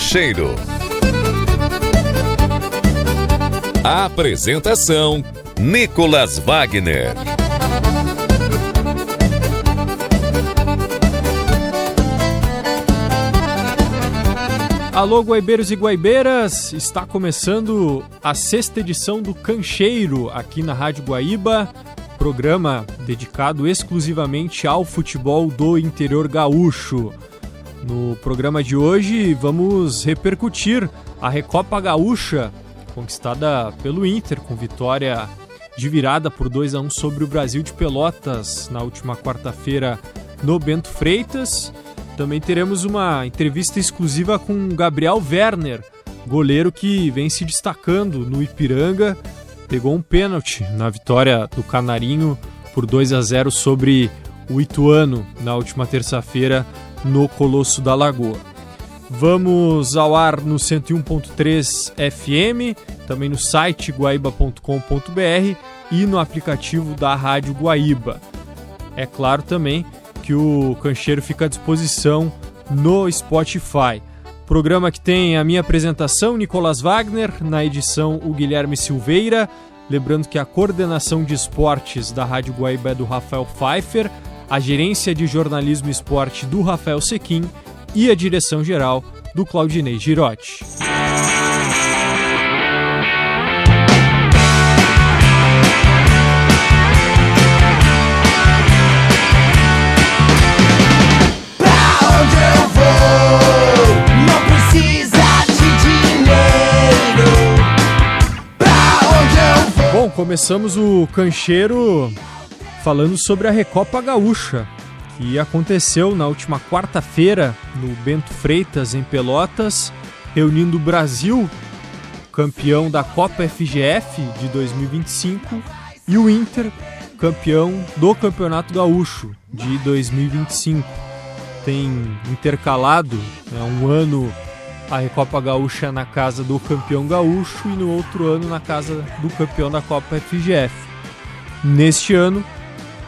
Cancheiro. A apresentação: Nicolas Wagner. Alô, guaibeiros e guaibeiras, está começando a 6ª edição do Cancheiro aqui na Rádio Guaíba, programa dedicado exclusivamente ao futebol do interior gaúcho. No programa de hoje vamos repercutir a Recopa Gaúcha, conquistada pelo Inter com vitória de virada por 2-1 sobre o Brasil de Pelotas na última quarta-feira no Bento Freitas. Também teremos uma entrevista exclusiva com Gabriel Werner, goleiro que vem se destacando no Ipiranga. Pegou um pênalti na vitória do Canarinho por 2-0 sobre o Ituano na última terça-feira no Colosso da Lagoa. Vamos ao ar no 101.3 FM, também no site guaiba.com.br e no aplicativo da Rádio Guaíba. É claro também que o Cancheiro fica à disposição no Spotify. Programa que tem a minha apresentação, Nicolas Wagner, na edição o Guilherme Silveira. Lembrando que a coordenação de esportes da Rádio Guaíba é do Rafael Pfeiffer, a gerência de jornalismo e esporte do Rafael Sequim e a direção geral do Claudinei Girotti. Bom, começamos o Cancheiro falando sobre a Recopa Gaúcha, que aconteceu na última quarta-feira no Bento Freitas, em Pelotas, reunindo o Brasil, campeão da Copa FGF de 2025, e o Inter, campeão do Campeonato Gaúcho de 2025. Tem intercalado um ano a Recopa Gaúcha na casa do campeão gaúcho e no outro ano na casa do campeão da Copa FGF. Neste ano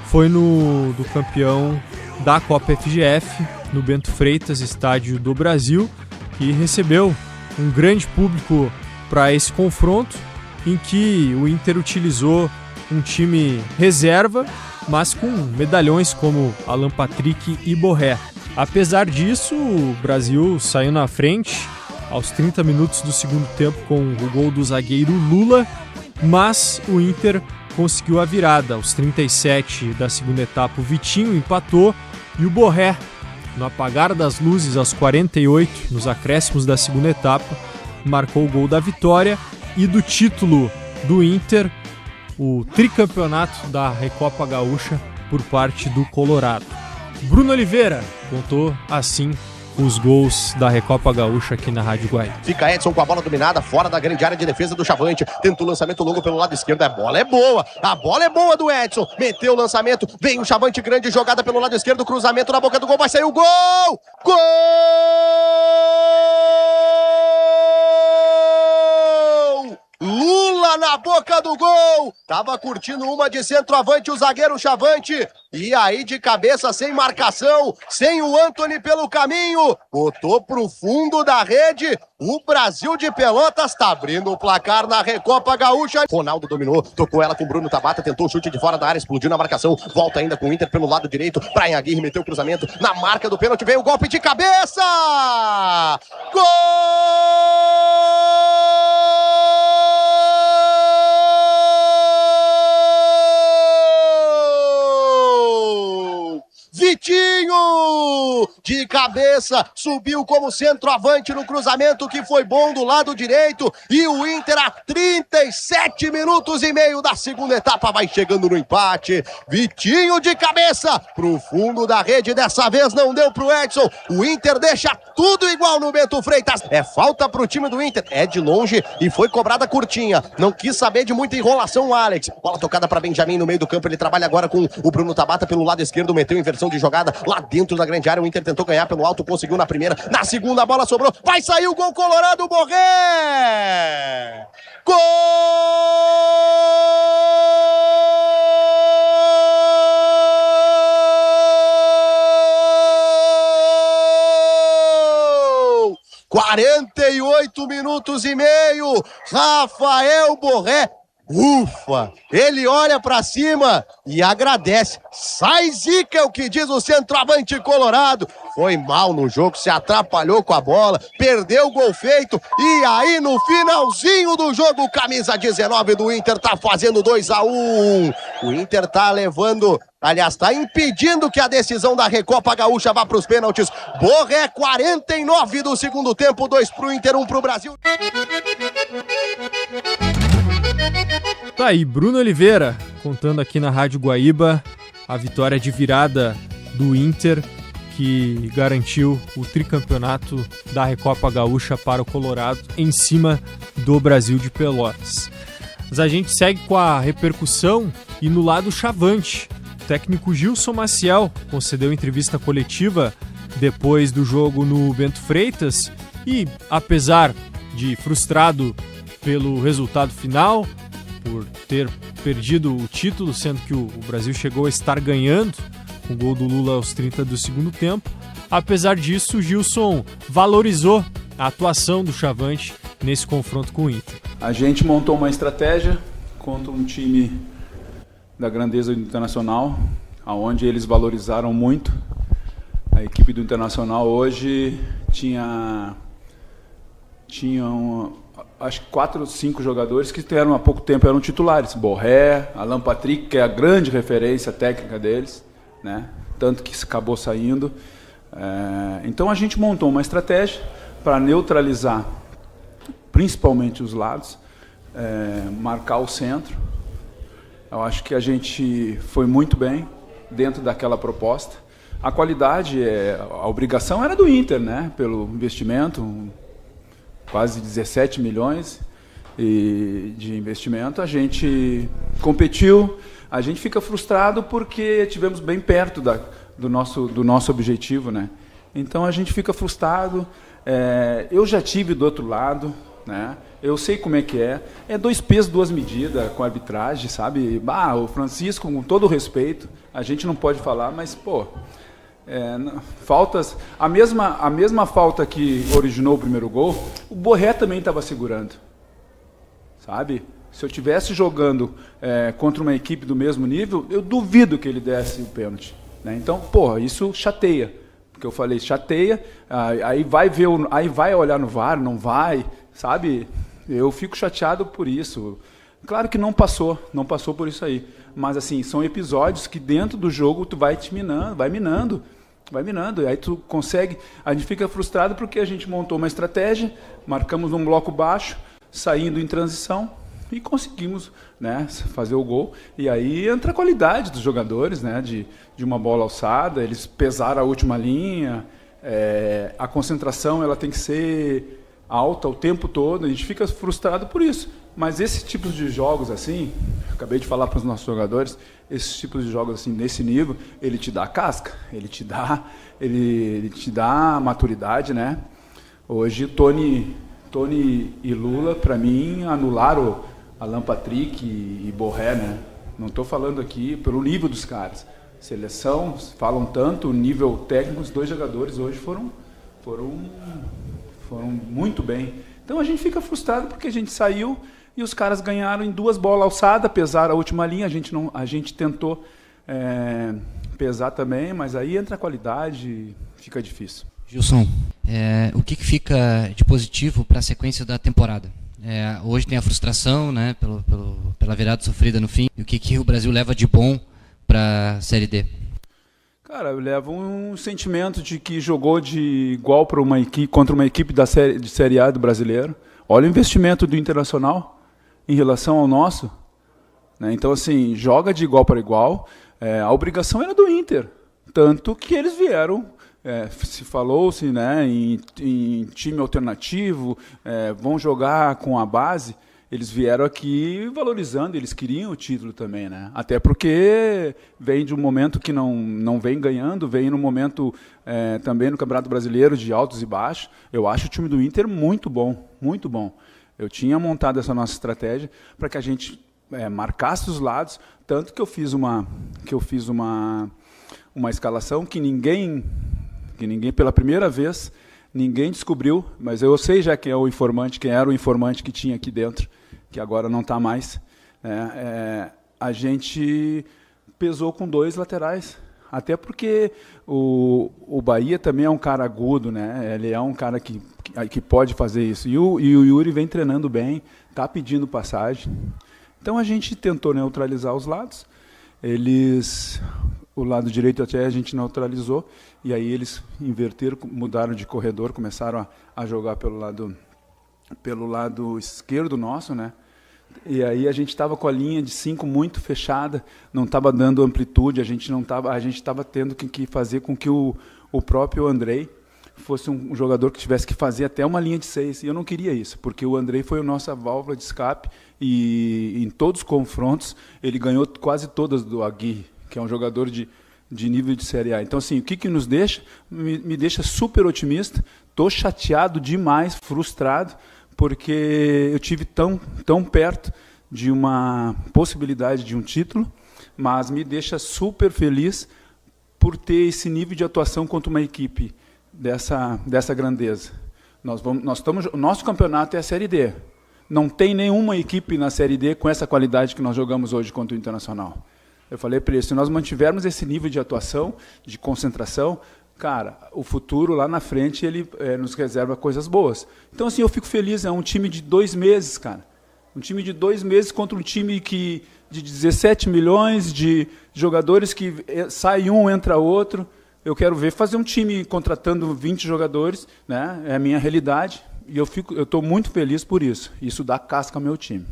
foi do campeão da Copa FGF, no Bento Freitas, estádio do Brasil, que recebeu um grande público para esse confronto, em que o Inter utilizou um time reserva, mas com medalhões como Alan Patrick e Borré. Apesar disso, o Brasil saiu na frente aos 30 minutos do segundo tempo com o gol do zagueiro Lula, mas o Inter conseguiu a virada. Aos 37 da segunda etapa, o Vitinho empatou e o Borré, no apagar das luzes, aos 48, nos acréscimos da segunda etapa, marcou o gol da vitória e do título do Inter, o tricampeonato da Recopa Gaúcha por parte do Colorado. Bruno Oliveira contou assim os gols da Recopa Gaúcha aqui na Rádio Guaíba. Fica Edson com a bola dominada, fora da grande área de defesa do Chavante. Tenta o lançamento longo pelo lado esquerdo. A bola é boa do Edson. Meteu o lançamento, vem o Chavante, grande jogada pelo lado esquerdo, cruzamento na boca do gol, vai sair o gol! Gol! Lula na boca do gol, tava curtindo uma de centroavante o zagueiro Chavante, e aí de cabeça, sem marcação, sem o Antony pelo caminho, botou pro fundo da rede. O Brasil de Pelotas tá abrindo o placar na Recopa Gaúcha. Ronaldo dominou, tocou ela com Bruno Tabata, tentou o chute de fora da área, explodiu na marcação, volta ainda com o Inter pelo lado direito. Brian Aguirre meteu o cruzamento, na marca do pênalti veio o golpe de cabeça! Gol! Vitinho, de cabeça, subiu como centroavante no cruzamento que foi bom do lado direito, e o Inter a 37 minutos e meio da segunda etapa vai chegando no empate. Vitinho de cabeça pro fundo da rede, dessa vez não deu pro Edson. O Inter deixa tudo igual no Bento Freitas. É falta pro time do Inter, é de longe e foi cobrada curtinha. Não quis saber de muita enrolação o Alex. Bola tocada para Benjamin no meio do campo, ele trabalha agora com o Bruno Tabata pelo lado esquerdo, meteu inversão de jogada lá dentro da grande área. O Inter tentou ganhar pelo alto, conseguiu na primeira, na segunda a bola sobrou, vai sair o gol colorado, Borré! Gol! 48 minutos e meio, Rafael Borré, ufa, ele olha pra cima e agradece. Sai zica, é o que diz o centroavante colorado. Foi mal no jogo, se atrapalhou com a bola, perdeu o gol feito. E aí no finalzinho do jogo, o camisa 19 do Inter tá fazendo 2-1. O Inter tá levando, aliás, tá impedindo que a decisão da Recopa Gaúcha vá pros pênaltis. Borré, 49 do segundo tempo, 2 pro Inter, 1 pro Brasil. Tá aí, Bruno Oliveira, contando aqui na Rádio Guaíba a vitória de virada do Inter, que garantiu o tricampeonato da Recopa Gaúcha para o Colorado em cima do Brasil de Pelotas. Mas a gente segue com a repercussão e no lado chavante. O técnico Gilson Maciel concedeu entrevista coletiva depois do jogo no Bento Freitas e, apesar de frustrado pelo resultado final, por ter perdido o título, sendo que o Brasil chegou a estar ganhando com o gol do Lula aos 30 do segundo tempo. Apesar disso, o Gilson valorizou a atuação do chavante nesse confronto com o Inter. A gente montou uma estratégia contra um time da grandeza do Internacional, onde eles valorizaram muito. A equipe do Internacional hoje tinha acho que 4 ou 5 jogadores que há pouco tempo eram titulares. Borré, Alan Patrick, que é a grande referência técnica deles, né? Tanto que acabou saindo. Então a gente montou uma estratégia para neutralizar principalmente os lados, marcar o centro. Eu acho que a gente foi muito bem dentro daquela proposta. A qualidade, a obrigação era do Inter, né? Pelo investimento, quase 17 milhões de investimento. A gente competiu, a gente fica frustrado porque estivemos bem perto do nosso objetivo, né? Então a gente fica frustrado. Eu já tive do outro lado, né? Eu sei como é que é. É 2 pesos, 2 medidas com a arbitragem, sabe? O Francisco, com todo o respeito, a gente não pode falar, mas, pô, faltas, a mesma falta que originou o primeiro gol, o Borré também estava segurando, sabe? Se eu estivesse jogando contra uma equipe do mesmo nível, eu duvido que ele desse o pênalti, né? Então, porra, isso chateia, porque eu falei chateia, aí vai olhar no VAR, não vai, sabe? Eu fico chateado por isso. Claro que não passou por isso aí, mas assim, são episódios que dentro do jogo tu vai te minando, vai minando, e aí tu consegue, a gente fica frustrado porque a gente montou uma estratégia, marcamos um bloco baixo, saindo em transição e conseguimos, né, fazer o gol, e aí entra a qualidade dos jogadores, né, de uma bola alçada, eles pesaram a última linha, a concentração ela tem que ser alta o tempo todo, a gente fica frustrado por isso. Mas esses tipos de jogos assim, acabei de falar para os nossos jogadores, esses tipos de jogos assim nesse nível, ele te dá casca, ele te dá maturidade, né? Hoje Tony e Lula, para mim, anularam Alan Patrick e Borré, né? Não estou falando aqui pelo nível dos caras. Seleção, falam tanto, nível técnico, os 2 jogadores hoje foram muito bem. Então a gente fica frustrado porque a gente saiu e os caras ganharam em 2 bolas alçadas, pesaram a última linha, a gente tentou pesar também, mas aí entra a qualidade e fica difícil. Gilson, o que fica de positivo para a sequência da temporada? Hoje tem a frustração, né, pela virada sofrida no fim, e o que o Brasil leva de bom para a Série D? Cara, eu levo um sentimento de que jogou de igual para uma equipe, contra uma equipe de Série A do Brasileiro. Olha o investimento do Internacional em relação ao nosso, né? Então, assim, joga de igual para igual. A obrigação era do Inter, tanto que eles vieram, se falou-se, né, em time alternativo, vão jogar com a base. Eles vieram aqui valorizando, eles queriam o título também, né? Até porque vem de um momento que não vem ganhando, vem num momento também no Campeonato Brasileiro de altos e baixos. Eu acho o time do Inter muito bom, muito bom. Eu tinha montado essa nossa estratégia para que a gente marcasse os lados, tanto que eu fiz uma escalação que ninguém pela primeira vez Ninguém descobriu, mas eu sei já quem é o informante, quem era o informante que tinha aqui dentro, que agora não está mais. A gente pesou com 2 laterais, até porque o Bahia também é um cara agudo, né? Ele é um cara que pode fazer isso. E o Yuri vem treinando bem, está pedindo passagem. Então a gente tentou neutralizar os lados. O lado direito até a gente neutralizou, e aí eles inverteram, mudaram de corredor, começaram a jogar pelo lado esquerdo nosso, né? E aí a gente estava com a linha de 5 muito fechada, não estava dando amplitude, a gente estava tendo que fazer com que o próprio Andrei fosse um jogador que tivesse que fazer até uma linha de 6, e eu não queria isso, porque o Andrei foi a nossa válvula de escape, e em todos os confrontos ele ganhou quase todas do Aguirre, que é um jogador de nível de Série A. Então, assim, o que nos deixa? Me deixa super otimista, estou chateado demais, frustrado, porque eu tive tão perto de uma possibilidade de um título, mas me deixa super feliz por ter esse nível de atuação contra uma equipe dessa grandeza. O nosso campeonato é a Série D. Não tem nenhuma equipe na Série D com essa qualidade que nós jogamos hoje contra o Internacional. Eu falei para eles, se nós mantivermos esse nível de atuação, de concentração, cara, o futuro lá na frente ele nos reserva coisas boas. Então, assim, eu fico feliz, é um time de 2 meses, cara. Um time de 2 meses contra um time de 17 milhões de jogadores que sai um, entra outro. Eu quero ver fazer um time contratando 20 jogadores, né? É a minha realidade, e eu estou muito feliz por isso. Isso dá casca ao meu time.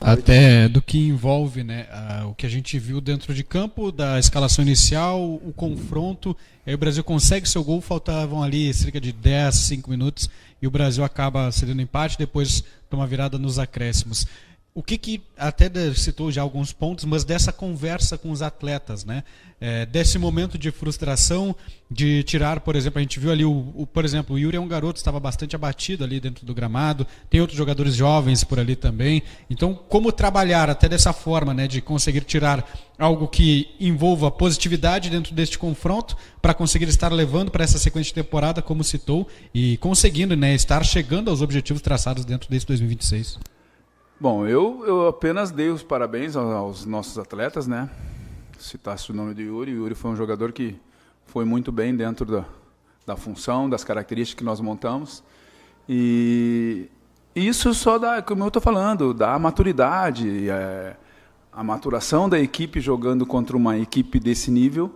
Até do que envolve, né, o que a gente viu dentro de campo, da escalação inicial, o confronto, aí o Brasil consegue seu gol, faltavam ali cerca de 5 minutos, e o Brasil acaba cedendo empate, depois toma virada nos acréscimos. O que até citou já alguns pontos, mas dessa conversa com os atletas, né? Desse momento de frustração, de tirar, por exemplo, a gente viu ali, por exemplo, o Yuri é um garoto, estava bastante abatido ali dentro do gramado, tem outros jogadores jovens por ali também. Então, como trabalhar até dessa forma, né, de conseguir tirar algo que envolva positividade dentro deste confronto, para conseguir estar levando para essa sequência de temporada, como citou, e conseguindo, né, estar chegando aos objetivos traçados dentro desse 2026? Bom, eu apenas dei os parabéns aos nossos atletas, né? Citasse o nome do Yuri. O Yuri foi um jogador que foi muito bem dentro da função, das características que nós montamos. E isso só dá, como eu estou falando, dá maturidade, a maturação da equipe jogando contra uma equipe desse nível.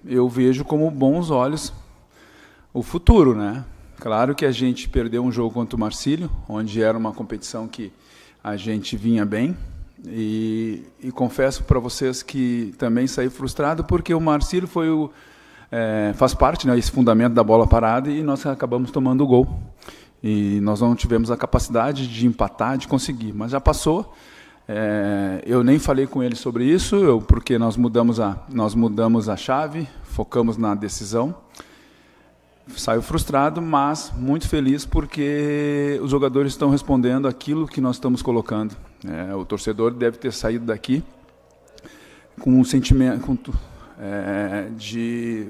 Eu vejo como bons olhos o futuro, né? Claro que a gente perdeu um jogo contra o Marcílio, onde era uma competição que a gente vinha bem, e confesso para vocês que também saí frustrado, porque o Marcílio faz parte, né, esse fundamento da bola parada, e nós acabamos tomando o gol. E nós não tivemos a capacidade de empatar, de conseguir, mas já passou. Eu nem falei com ele sobre isso, porque nós mudamos a chave, focamos na decisão. Saio frustrado, mas muito feliz porque os jogadores estão respondendo aquilo que nós estamos colocando. O torcedor deve ter saído daqui com um sentimento de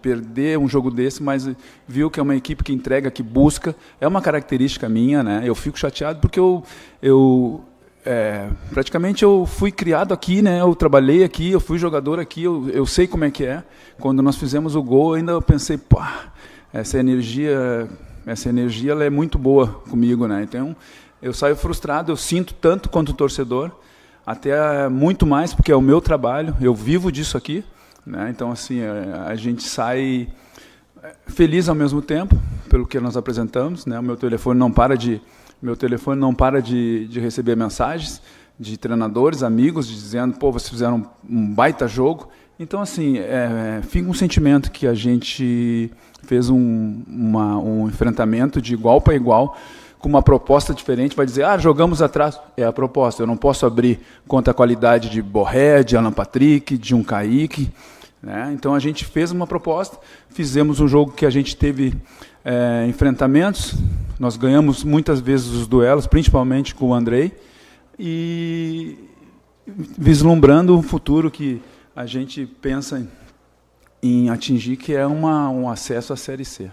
perder um jogo desse, mas viu que é uma equipe que entrega, que busca. É uma característica minha, né? Eu fico chateado porque praticamente eu fui criado aqui, né? Eu trabalhei aqui, eu fui jogador aqui, eu sei como é que é. Quando nós fizemos o gol, ainda eu pensei, essa energia ela é muito boa comigo, né? Então eu saio frustrado, eu sinto tanto quanto o torcedor, até muito mais, porque é o meu trabalho, eu vivo disso aqui, né? Então, assim, a gente sai feliz ao mesmo tempo pelo que nós apresentamos, né? O meu telefone não para de receber mensagens de treinadores, amigos, dizendo, vocês fizeram um baita jogo. Então, assim, fica um sentimento que a gente fez um enfrentamento de igual para igual, com uma proposta diferente. Vai dizer, jogamos atrás. É a proposta. Eu não posso abrir contra a qualidade de Borré, de Alan Patrick, de um Kaique, né? Então, a gente fez uma proposta, fizemos um jogo que a gente teve enfrentamentos. Nós ganhamos muitas vezes os duelos, principalmente com o Andrei, e vislumbrando um futuro que a gente pensa em atingir, que é um acesso à Série C.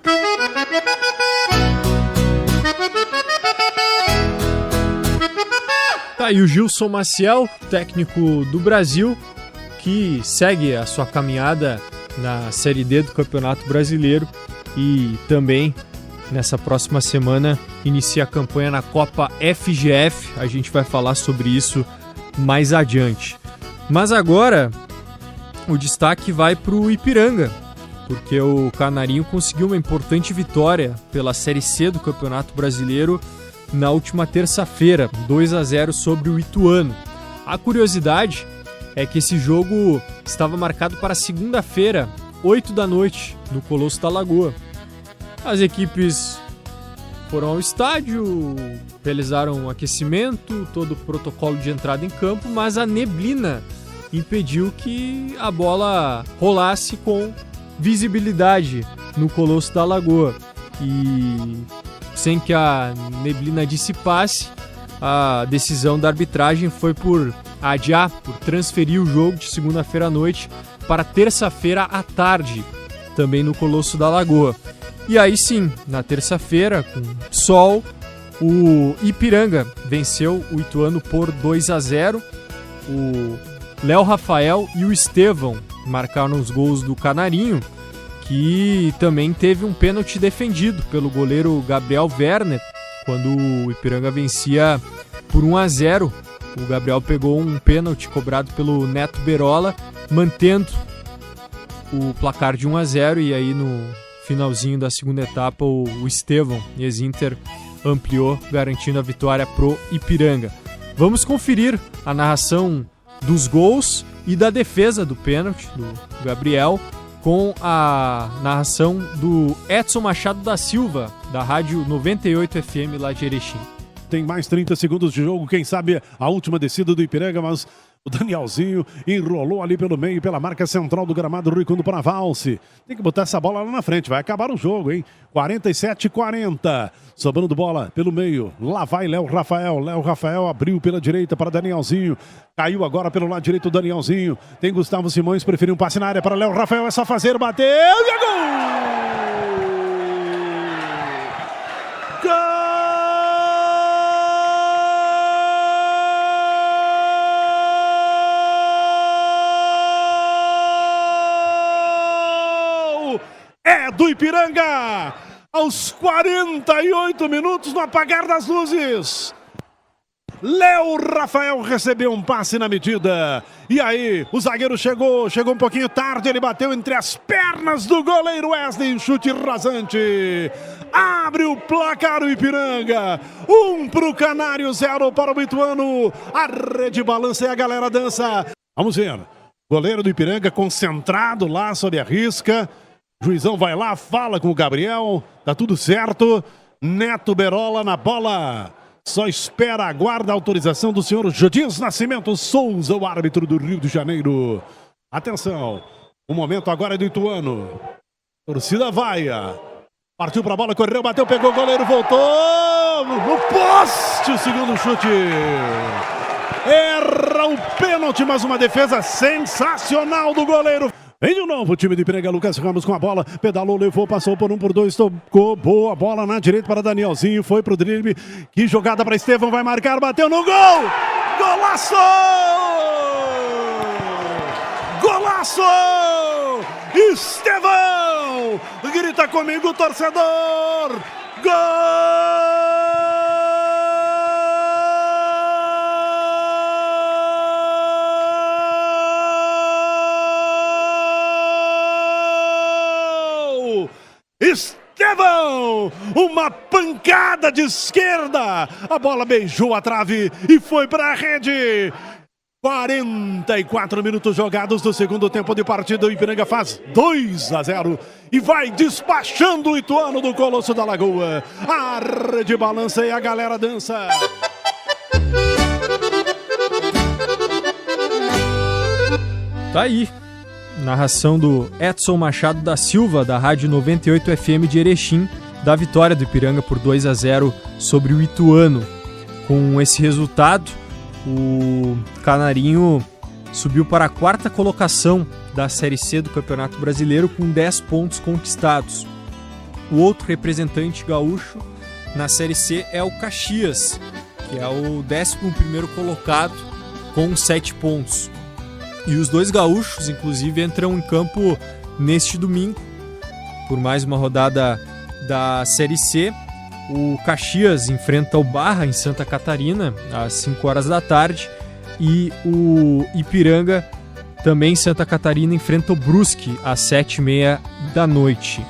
Tá aí o Gilson Maciel, técnico do Brasil, que segue a sua caminhada na Série D do Campeonato Brasileiro e também nessa próxima semana inicia a campanha na Copa FGF. A gente vai falar sobre isso mais adiante. Mas agora o destaque vai para o Ipiranga, porque o Canarinho conseguiu uma importante vitória pela Série C do Campeonato Brasileiro na última terça-feira, 2-0 sobre o Ituano. A curiosidade é que esse jogo estava marcado para segunda-feira, 8 da noite, no Colosso da Lagoa. As equipes foram ao estádio, realizaram um aquecimento, todo o protocolo de entrada em campo, mas a neblina impediu que a bola rolasse com visibilidade no Colosso da Lagoa. E sem que a neblina dissipasse, a decisão da arbitragem foi por adiar, por transferir o jogo de segunda-feira à noite para terça-feira à tarde, também no Colosso da Lagoa. E aí sim, na terça-feira, com sol, o Ipiranga venceu o Ituano por 2-0. O Léo Rafael e o Estevão marcaram os gols do Canarinho, que também teve um pênalti defendido pelo goleiro Gabriel Werner, quando o Ipiranga vencia por 1-0. O Gabriel pegou um pênalti cobrado pelo Neto Berola, mantendo o placar de 1-0, e aí no finalzinho da segunda etapa o Estevão, ex-Inter, ampliou, garantindo a vitória pro Ipiranga. Vamos conferir a narração dos gols e da defesa do pênalti do Gabriel, com a narração do Edson Machado da Silva, da Rádio 98 FM lá de Erechim. Tem mais 30 segundos de jogo, quem sabe a última descida do Ipiranga, mas o Danielzinho enrolou ali pelo meio, pela marca central do gramado, Rui Condo para Valse. Tem que botar essa bola lá na frente, vai acabar o jogo, hein? 47-40, sobrando bola pelo meio, lá vai Léo Rafael abriu pela direita para Danielzinho, caiu agora pelo lado direito o Danielzinho, tem Gustavo Simões, preferiu um passe na área para Léo Rafael, é só fazer, bateu e é gol! Do Ipiranga, aos 48 minutos, no apagar das luzes, Léo Rafael recebeu um passe na medida, e aí o zagueiro chegou um pouquinho tarde, ele bateu entre as pernas do goleiro Wesley, chute rasante, abre o placar o Ipiranga, 1 para o Canário, 0 para o Ituano, a rede balança e a galera dança. Vamos ver, goleiro do Ipiranga concentrado lá sob a risca. Juizão vai lá, fala com o Gabriel, tá tudo certo. Neto Berola na bola. Só espera, aguarda a autorização do senhor Jodias Nascimento Souza, o árbitro do Rio de Janeiro. Atenção, o momento agora é do Ituano. Torcida vaia. Partiu pra bola, correu, bateu, pegou o goleiro, voltou. No poste, o segundo chute. Erra o pênalti, mas uma defesa sensacional do goleiro. Vem de novo o time de Ipiranga, Lucas Ramos com a bola, pedalou, levou, passou por 1 por 2, tocou, boa bola na direita para Danielzinho, foi pro drible, que jogada para Estevão, vai marcar, bateu no gol! Golaço! Golaço! Estevão! Grita comigo, torcedor! Gol! Estevão, uma pancada de esquerda, a bola beijou a trave e foi para a rede. 44 minutos jogados do segundo tempo de partida, o Ipiranga faz 2-0 e vai despachando o Ituano do Colosso da Lagoa. A rede balança e a galera dança. Tá aí. Narração do Edson Machado da Silva, da Rádio 98 FM de Erechim, da vitória do Ipiranga por 2-0 sobre o Ituano. Com esse resultado, o Canarinho subiu para a 4ª colocação da Série C do Campeonato Brasileiro com 10 pontos conquistados. O outro representante gaúcho na Série C é o Caxias, que é o 11º colocado com 7 pontos. E os dois gaúchos, inclusive, entram em campo neste domingo, por mais uma rodada da Série C. O Caxias enfrenta o Barra em Santa Catarina, às 5 horas da tarde, e o Ipiranga, também em Santa Catarina, enfrenta o Brusque às 7h30 da noite.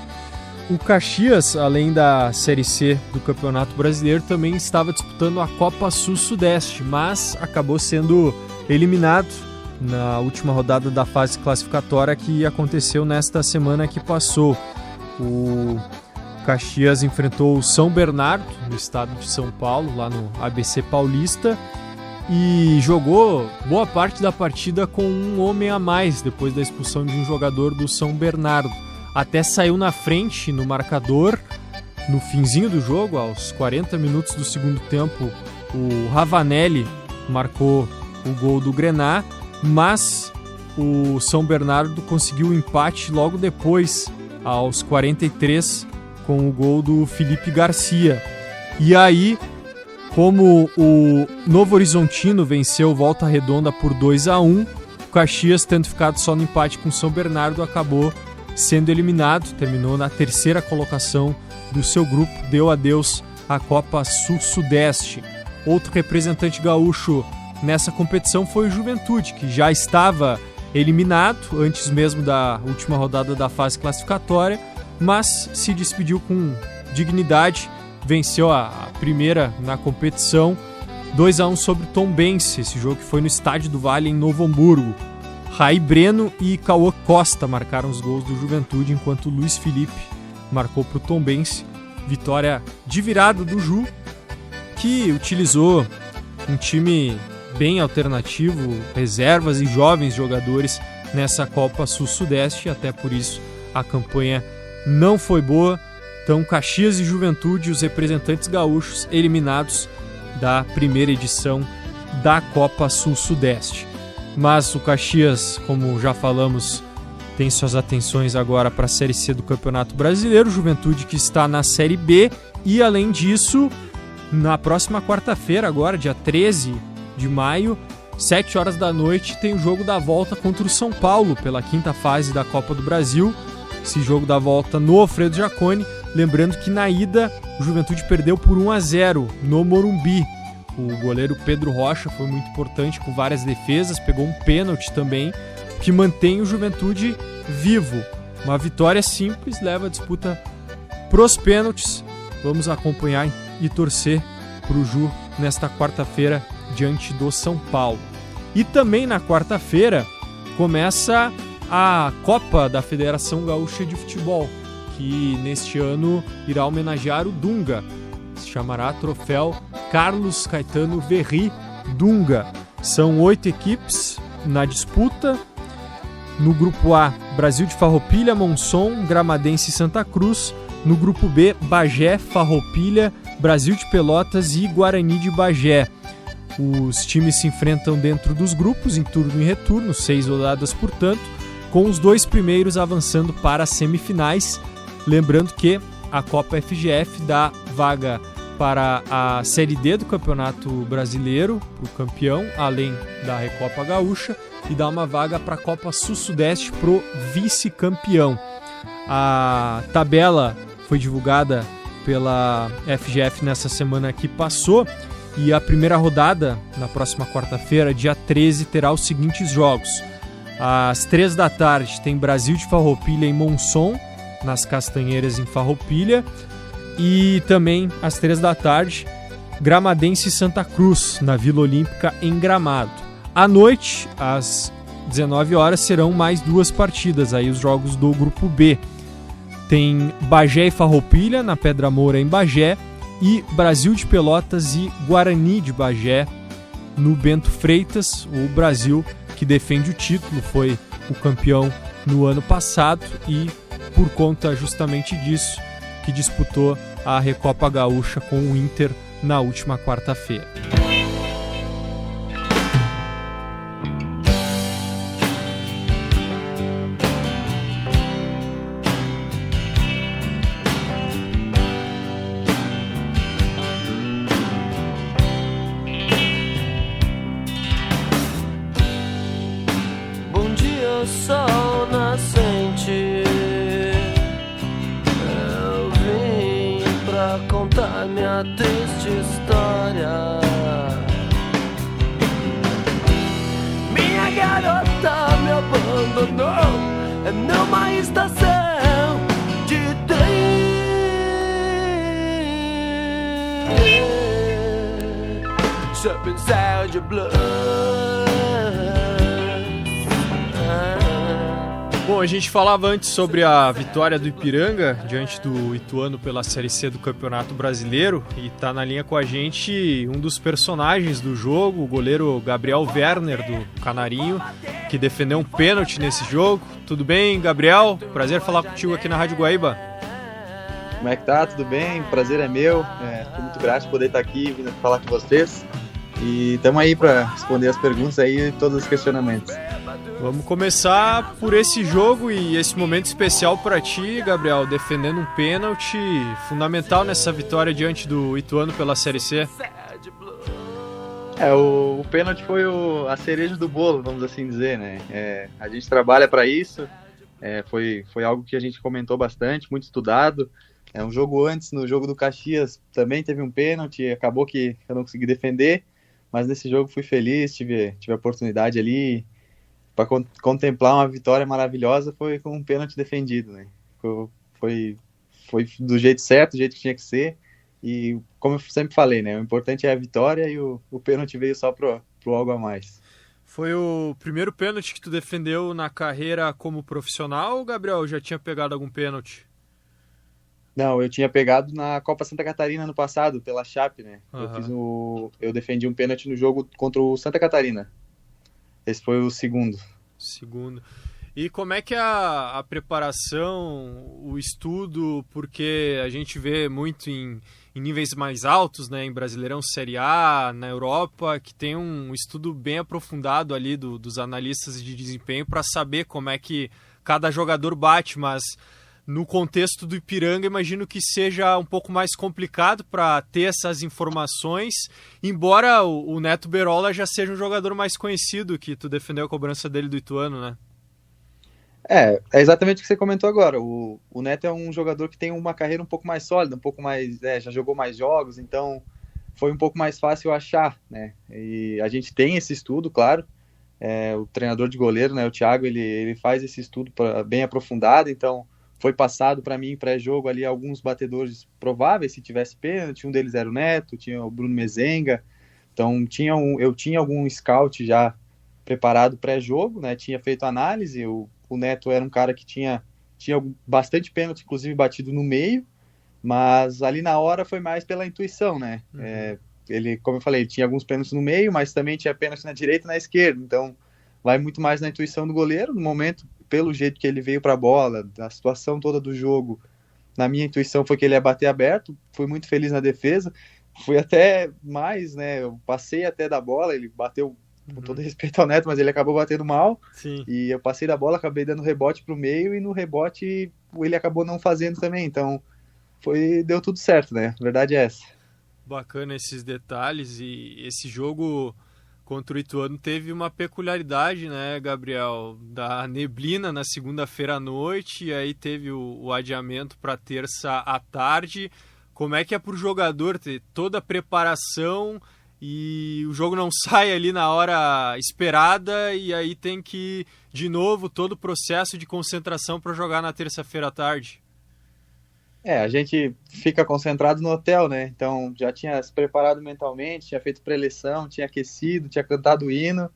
O Caxias, além da Série C do Campeonato Brasileiro, também estava disputando a Copa Sul-Sudeste, mas acabou sendo eliminado na última rodada da fase classificatória que aconteceu nesta semana que passou. O Caxias enfrentou o São Bernardo, no estado de São Paulo, lá no ABC Paulista, e jogou boa parte da partida com um homem a mais, depois da expulsão de um jogador do São Bernardo. Até saiu na frente no marcador, no finzinho do jogo, aos 40 minutos do segundo tempo, o Ravanelli marcou o gol do Grená, mas o São Bernardo conseguiu o empate logo depois, aos 43, com o gol do Felipe Garcia. E aí, como o Novo Horizontino venceu Volta Redonda por 2-1, o Caxias, tendo ficado só no empate com o São Bernardo, acabou sendo eliminado, terminou na 3ª colocação do seu grupo, deu adeus à Copa Sul-Sudeste. Outro representante gaúcho nessa competição foi o Juventude, que já estava eliminado antes mesmo da última rodada da fase classificatória, mas se despediu com dignidade, venceu a primeira na competição, 2-1 sobre o Tombense, esse jogo que foi no Estádio do Vale em Novo Hamburgo. Raí Breno e Cauã Costa marcaram os gols do Juventude, enquanto Luiz Felipe marcou para o Tombense. Vitória de virada do Ju, que utilizou um time bem alternativo, reservas e jovens jogadores nessa Copa Sul-Sudeste, até por isso a campanha não foi boa. Então, Caxias e Juventude, os representantes gaúchos, eliminados da primeira edição da Copa Sul-Sudeste. Mas o Caxias, como já falamos, tem suas atenções agora para a Série C do Campeonato Brasileiro, Juventude que está na Série B, e além disso, na próxima quarta-feira, agora, dia 13 de maio, 7 horas da noite, tem o jogo da volta contra o São Paulo, pela 5ª fase da Copa do Brasil. Esse jogo da volta no Alfredo Jaconi. Lembrando que na ida, o Juventude perdeu por 1-0 no Morumbi. O goleiro Pedro Rocha foi muito importante, com várias defesas, pegou um pênalti também, que mantém o Juventude vivo. Uma vitória simples, leva a disputa pros pênaltis. Vamos acompanhar e torcer pro Ju nesta quarta-feira, diante do São Paulo. E também na quarta-feira começa a Copa da Federação Gaúcha de Futebol, que neste ano irá homenagear o Dunga. Se chamará Troféu Carlos Caetano Verri Dunga. São 8 equipes na disputa. No grupo A, Brasil de Farroupilha, Monson, Gramadense e Santa Cruz. No grupo B, Bagé, Farroupilha, Brasil de Pelotas e Guarani de Bagé. Os times se enfrentam dentro dos grupos, em turno e retorno, 6 rodadas, portanto, com os 2 primeiros avançando para as semifinais. Lembrando que a Copa FGF dá vaga para a Série D do Campeonato Brasileiro, para o campeão, além da Recopa Gaúcha, e dá uma vaga para a Copa Sul-Sudeste para o vice-campeão. A tabela foi divulgada pela FGF nessa semana que passou, e a primeira rodada, na próxima quarta-feira, dia 13, terá os seguintes jogos. Às 3 da tarde tem Brasil de Farroupilha em Monson, nas Castanheiras em Farroupilha, e também às 3 da tarde Gramadense e Santa Cruz na Vila Olímpica em Gramado. À noite, às 19 horas, serão mais 2 partidas, aí os jogos do grupo B. Tem Bagé e Farroupilha na Pedra Moura em Bagé, e Brasil de Pelotas e Guarani de Bagé no Bento Freitas. O Brasil, que defende o título, foi o campeão no ano passado e, por conta justamente disso, que disputou a Recopa Gaúcha com o Inter na última quarta-feira. do sol nascente. Eu vim pra contar minha triste história. Minha garota me abandonou numa estação de trem. Shopping Sound Blues. Bom, a gente falava antes sobre a vitória do Ipiranga diante do Ituano pela Série C do Campeonato Brasileiro, e tá na linha com a gente um dos personagens do jogo, o goleiro Gabriel Werner do Canarinho, que defendeu um pênalti nesse jogo. Tudo bem, Gabriel? Prazer falar contigo aqui na Rádio Guaíba. Como é que tá? Tudo bem? Prazer é meu. Tô muito grato de poder estar aqui vindo falar com vocês. E estamos aí para responder as perguntas aí e todos os questionamentos. Vamos começar por esse jogo e esse momento especial para ti, Gabriel, defendendo um pênalti fundamental nessa vitória diante do Ituano pela Série C. O pênalti foi a cereja do bolo, vamos assim dizer, né? A gente trabalha para isso, foi algo que a gente comentou bastante, muito estudado. Um jogo antes, no jogo do Caxias, também teve um pênalti, acabou que eu não consegui defender, mas nesse jogo fui feliz, tive a oportunidade ali para contemplar uma vitória maravilhosa, foi com um pênalti defendido, né? Foi do jeito certo, do jeito que tinha que ser, e como eu sempre falei, né? O importante é a vitória e o pênalti veio só pro algo a mais. Foi o primeiro pênalti que tu defendeu na carreira como profissional, Gabriel, ou já tinha pegado algum pênalti? Não, eu tinha pegado na Copa Santa Catarina no passado, pela Chape, né? Uhum. Eu defendi um pênalti no jogo contra o Santa Catarina. Esse foi o segundo. E como é que é a preparação, o estudo, porque a gente vê muito em níveis mais altos, né, em Brasileirão Série A, na Europa, que tem um estudo bem aprofundado ali dos analistas de desempenho para saber como é que cada jogador bate, mas no contexto do Ipiranga, imagino que seja um pouco mais complicado para ter essas informações, embora o Neto Berola já seja um jogador mais conhecido, que tu defendeu a cobrança dele do Ituano, né? É exatamente o que você comentou agora. O Neto é um jogador que tem uma carreira um pouco mais sólida, um pouco mais, já jogou mais jogos, então foi um pouco mais fácil achar, né? E a gente tem esse estudo, claro. O treinador de goleiro, né, o Thiago, ele faz esse estudo bem aprofundado, então foi passado para mim em pré-jogo ali alguns batedores prováveis, se tivesse pênalti, um deles era o Neto, tinha o Bruno Mezenga, então eu tinha algum scout já preparado pré-jogo, né, tinha feito análise, o Neto era um cara que tinha bastante pênalti, inclusive batido no meio, mas ali na hora foi mais pela intuição, né, ele, como eu falei, ele tinha alguns pênaltis no meio, mas também tinha pênalti na direita e na esquerda, então vai muito mais na intuição do goleiro, no momento, pelo jeito que ele veio para a bola, a situação toda do jogo, na minha intuição foi que ele ia bater aberto, fui muito feliz na defesa, fui até mais, né, eu passei até da bola, ele bateu, com todo respeito ao Neto, mas ele acabou batendo mal. Sim. E eu passei da bola, acabei dando rebote pro meio, e no rebote ele acabou não fazendo também, então deu tudo certo, né, a verdade é essa. Bacana esses detalhes, e esse jogo contra o Ituano teve uma peculiaridade, né, Gabriel, da neblina na segunda-feira à noite, e aí teve o adiamento para terça à tarde. Como é que é para o jogador ter toda a preparação e o jogo não sai ali na hora esperada, e aí tem que, de novo, todo o processo de concentração para jogar na terça-feira à tarde? A gente fica concentrado no hotel, né? Então já tinha se preparado mentalmente, tinha feito pré-eleção, tinha aquecido, tinha cantado o hino,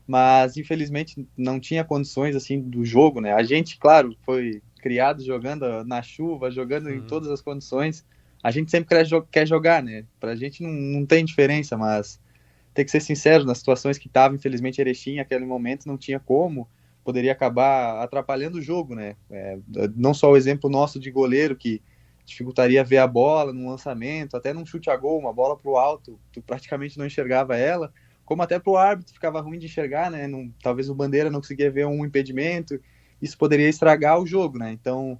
mas infelizmente não tinha condições assim do jogo, né? A gente, claro, foi criado jogando na chuva, jogando em todas as condições. A gente sempre quer jogar, né? Pra gente não tem diferença, mas tem que ser sincero, nas situações que estava, infelizmente, Erechim, naquele momento não tinha como, poderia acabar atrapalhando o jogo, né? Não só o exemplo nosso de goleiro, que dificultaria ver a bola num lançamento, até num chute a gol, uma bola pro alto, tu praticamente não enxergava ela, como até pro árbitro ficava ruim de enxergar, né? Talvez o Bandeira não conseguia ver um impedimento, isso poderia estragar o jogo, né? Então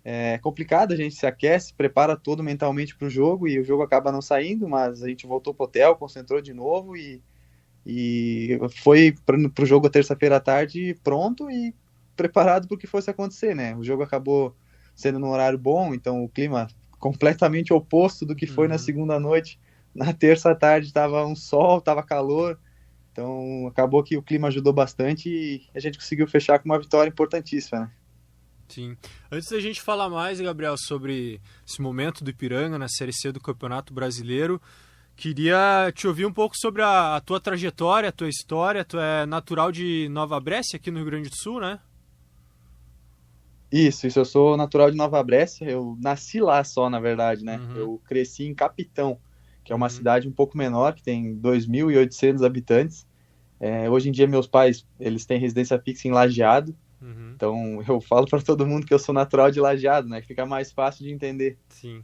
é complicado, a gente se aquece, prepara todo mentalmente pro jogo e o jogo acaba não saindo, mas a gente voltou pro hotel, concentrou de novo e E foi pro jogo terça-feira à tarde pronto e preparado para o que fosse acontecer, né? O jogo acabou sendo num horário bom, então o clima completamente oposto do que foi na segunda noite. Na terça à tarde estava um sol, estava calor, então acabou que o clima ajudou bastante e a gente conseguiu fechar com uma vitória importantíssima, né? Sim. Antes da gente falar mais, Gabriel, sobre esse momento do Ipiranga na Série C do Campeonato Brasileiro, queria te ouvir um pouco sobre a tua trajetória, a tua história. Tu é natural de Nova Brécia, aqui no Rio Grande do Sul, né? Isso, eu sou natural de Nova Brécia, eu nasci lá só, na verdade, né? Eu cresci em Capitão, que é uma cidade um pouco menor, que tem 2.800 habitantes. Hoje em dia meus pais, eles têm residência fixa em Lajeado, então eu falo para todo mundo que eu sou natural de Lajeado, né? Que fica mais fácil de entender. Sim.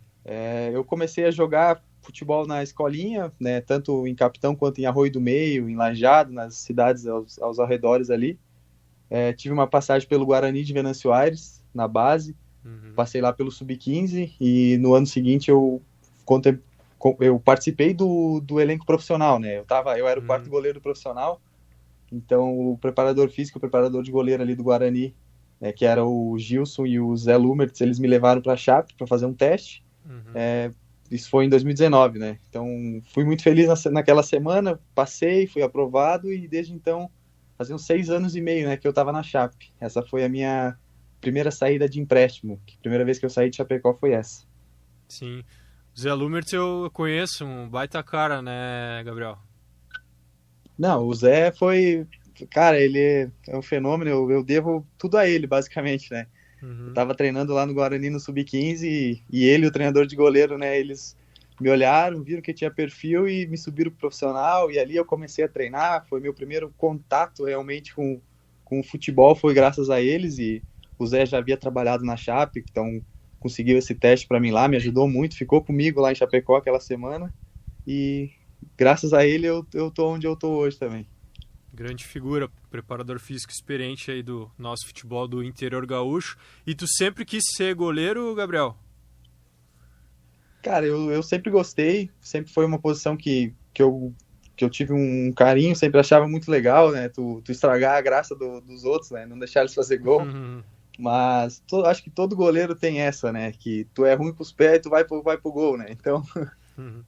Eu comecei a jogar futebol na escolinha, né? Tanto em Capitão quanto em Arroio do Meio, em Lajeado, nas cidades aos arredores ali. Tive uma passagem pelo Guarani de Venâncio Aires, na base, passei lá pelo Sub-15 e no ano seguinte eu participei do elenco profissional, né? Eu era o quarto goleiro profissional, então o preparador físico, o preparador de goleiro ali do Guarani, né, que era o Gilson e o Zé Lumertz, eles me levaram para a Chape para fazer um teste. Isso foi em 2019, né? Então fui muito feliz naquela semana, passei, fui aprovado e desde então fazia uns 6 anos e meio, né, que eu estava na Chape. Essa foi a minha primeira saída de empréstimo. A primeira vez que eu saí de Chapecó foi essa. Sim. O Zé Lumertz eu conheço, um baita cara, né, Gabriel? Não, o Zé foi... Cara, ele é um fenômeno, eu devo tudo a ele, basicamente, né? Eu tava treinando lá no Guarani no Sub-15 e ele, o treinador de goleiro, né, eles me olharam, viram que tinha perfil e me subiram pro profissional e ali eu comecei a treinar. Foi meu primeiro contato realmente com o futebol, foi graças a eles. E o Zé já havia trabalhado na Chape, então conseguiu esse teste para mim lá, me ajudou muito, ficou comigo lá em Chapecó aquela semana e graças a ele eu tô onde eu tô hoje também. Grande figura, preparador físico experiente aí do nosso futebol do interior gaúcho. E tu sempre quis ser goleiro, Gabriel? Cara, eu sempre gostei, sempre foi uma posição que eu tive um carinho, sempre achava muito legal, né? Tu estragar a graça dos outros, né? Não deixar eles fazer gol. Mas acho que todo goleiro tem essa, né? Que tu é ruim com os pés e tu vai pro gol, né? Então,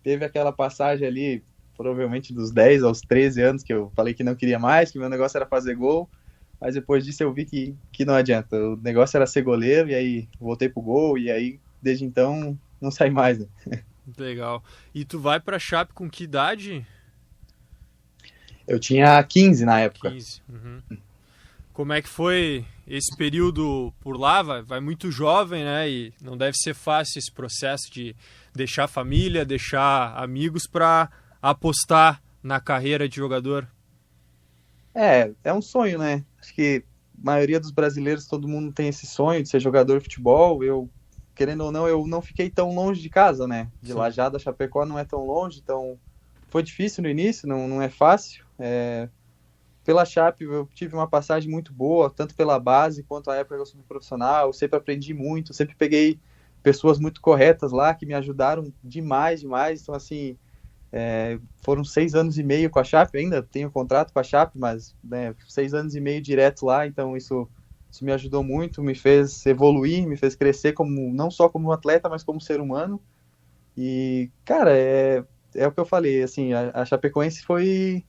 teve aquela passagem ali, provavelmente dos 10 aos 13 anos, que eu falei que não queria mais, que meu negócio era fazer gol. Mas depois disso eu vi que não adianta. O negócio era ser goleiro, e aí voltei pro gol, e aí, desde então, não sai mais, né? Legal. E tu vai pra Chape com que idade? Eu tinha 15 na época. 15. Como é que foi esse período por lá? Vai muito jovem, né? E não deve ser fácil esse processo de deixar a família, deixar amigos para apostar na carreira de jogador. É um sonho, né? Acho que a maioria dos brasileiros, todo mundo tem esse sonho de ser jogador de futebol. Eu, querendo ou não, eu não fiquei tão longe de casa, né? De Lajeado a Chapecó não é tão longe, então foi difícil no início, não é fácil. Pela Chape eu tive uma passagem muito boa, tanto pela base quanto a época que eu sou profissional. Eu sempre aprendi muito, sempre peguei pessoas muito corretas lá que me ajudaram demais. Então, assim, foram 6 anos e meio com a Chape, ainda tenho contrato com a Chape, mas 6 anos e meio direto lá, então isso me ajudou muito, me fez evoluir, me fez crescer não só como atleta, mas como ser humano. E, cara, é o que eu falei, assim, a Chapecoense foi...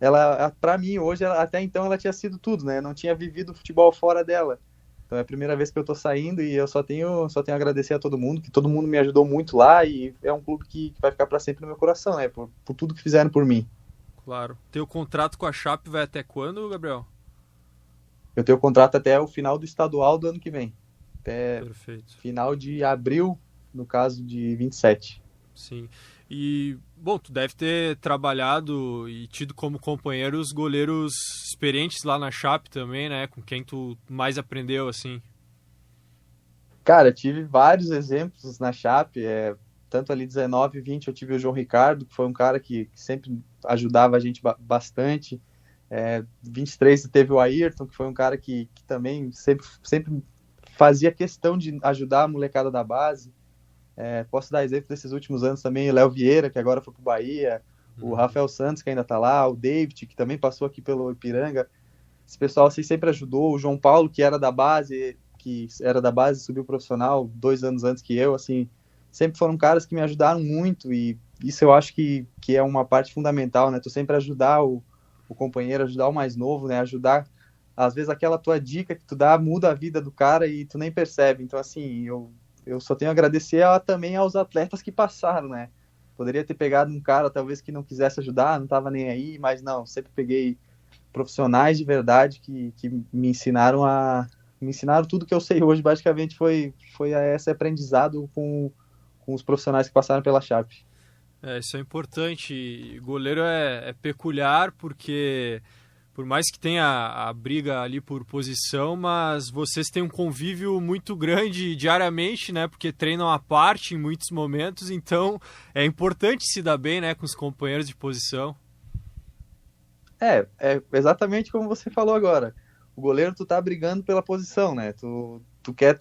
Ela, pra mim, hoje, até então, ela tinha sido tudo, né? Não tinha vivido futebol fora dela. Então é a primeira vez que eu tô saindo e eu só tenho a agradecer a todo mundo, que todo mundo me ajudou muito lá e é um clube que vai ficar para sempre no meu coração, né? Por tudo que fizeram por mim. Claro. Teu contrato com a Chape vai até quando, Gabriel? Eu tenho contrato até o final do estadual do ano que vem. Até Perfeito. Final de abril, no caso de 27. Sim. E, bom, tu deve ter trabalhado e tido como companheiros goleiros experientes lá na Chape também, né? Com quem tu mais aprendeu, assim. Cara, tive vários exemplos na Chape. Tanto ali 19 e 20 eu tive o João Ricardo, que foi um cara que sempre ajudava a gente bastante. 23 teve o Ayrton, que foi um cara que também sempre fazia questão de ajudar a molecada da base. Posso dar exemplo desses últimos anos também, o Léo Vieira, que agora foi pro Bahia, o Rafael Santos, que ainda tá lá, o David, que também passou aqui pelo Ipiranga. Esse pessoal assim, sempre ajudou. O João Paulo, que era da base, subiu profissional 2 anos antes que eu, assim, sempre foram caras que me ajudaram muito, e isso eu acho que é uma parte fundamental, né? Tu sempre ajudar o companheiro, ajudar o mais novo, né? Ajudar, às vezes aquela tua dica que tu dá muda a vida do cara e tu nem percebe. Então, assim, eu só tenho a agradecer também aos atletas que passaram, né? Poderia ter pegado um cara, talvez, que não quisesse ajudar, não tava nem aí, mas não, sempre peguei profissionais de verdade que me ensinaram tudo que eu sei hoje. Basicamente foi esse aprendizado com os profissionais que passaram pela Chape. Isso é importante. Goleiro é peculiar porque, por mais que tenha a briga ali por posição, mas vocês têm um convívio muito grande diariamente, né? Porque treinam à parte em muitos momentos, então é importante se dar bem, né, com os companheiros de posição. É exatamente como você falou agora. O goleiro, tu tá brigando pela posição, né? Tu quer